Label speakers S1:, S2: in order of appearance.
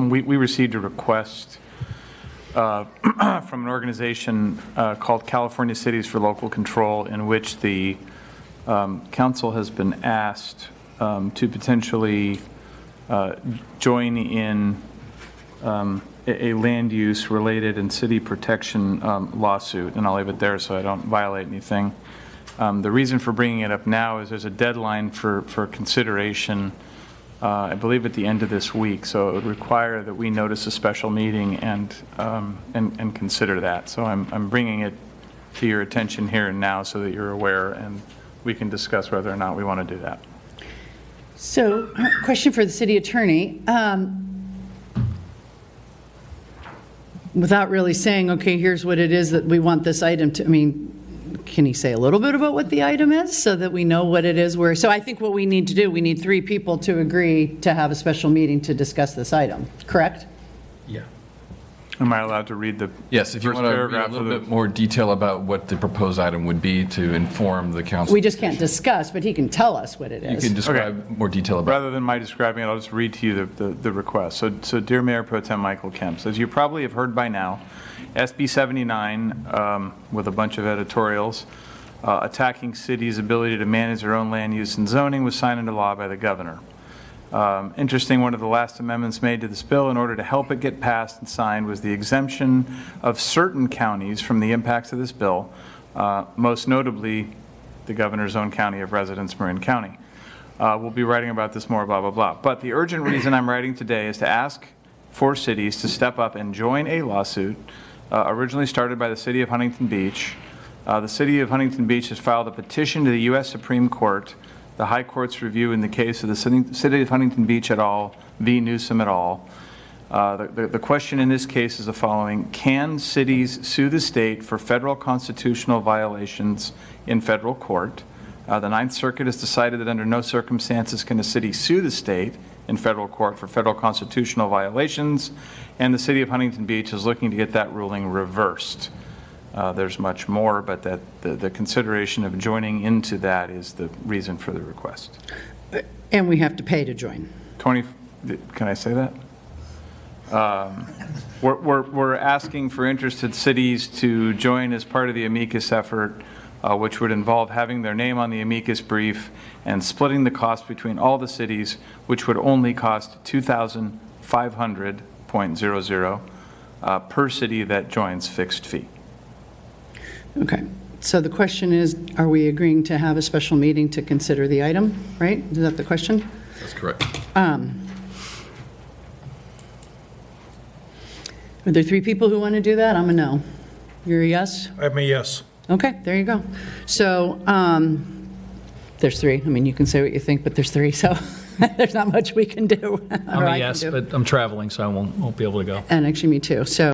S1: we received a request from an organization called California Cities for Local Control, in which the council has been asked to potentially join in a land use related and city protection lawsuit, and I'll leave it there so I don't violate anything. The reason for bringing it up now is there's a deadline for consideration, I believe at the end of this week, so it would require that we notice a special meeting and consider that. So I'm bringing it to your attention here and now so that you're aware, and we can discuss whether or not we want to do that.
S2: So, question for the city attorney. Without really saying, okay, here's what it is that we want this item to, I mean, can you say a little bit about what the item is so that we know what it is? So I think what we need to do, we need 3 people to agree to have a special meeting to discuss this item, correct?
S3: Yeah.
S1: Am I allowed to read the
S3: Yes, if you want to read a little bit more detail about what the proposed item would be to inform the council.
S2: We just can't discuss, but he can tell us what it is.
S3: You can describe more detail about it.
S1: Rather than my describing it, I'll just read to you the request. So dear Mayor Pro Tem Michael Kemps, as you probably have heard by now, SB79, with a bunch of editorials, attacking cities' ability to manage their own land use and zoning, was signed into law by the governor. Interesting, one of the last amendments made to this bill in order to help it get passed and signed was the exemption of certain counties from the impacts of this bill, most notably the governor's own county of residence, Marin County. We'll be writing about this more, blah, blah, blah. But the urgent reason I'm writing today is to ask for cities to step up and join a lawsuit originally started by the city of Huntington Beach. The city of Huntington Beach has filed a petition to the U.S. Supreme Court, the High Court's review in the case of the city of Huntington Beach et al. V. Newsom et al. The question in this case is the following: can cities sue the state for federal constitutional violations in federal court? The Ninth Circuit has decided that under no circumstances can a city sue the state in federal court for federal constitutional violations, and the city of Huntington Beach is looking to get that ruling reversed. There's much more, but that the consideration of joining into that is the reason for the request.
S2: And we have to pay to join.
S1: Can I say that? We're asking for interested cities to join as part of the amicus effort, which would involve having their name on the amicus brief and splitting the cost between all the cities, which would only cost $2,500.00 per city that joins, fixed fee.
S2: Okay, so the question is, are we agreeing to have a special meeting to consider the item, right? Is that the question?
S3: That's correct.
S2: Are there 3 people who want to do that? I'm a no. You're a yes?
S4: I'm a yes.
S2: Okay, there you go. So there's 3. I mean, you can say what you think, but there's 3, so there's not much we can do.
S5: I'm a yes, but I'm traveling, so I won't be able to go.
S2: And actually, me too. So.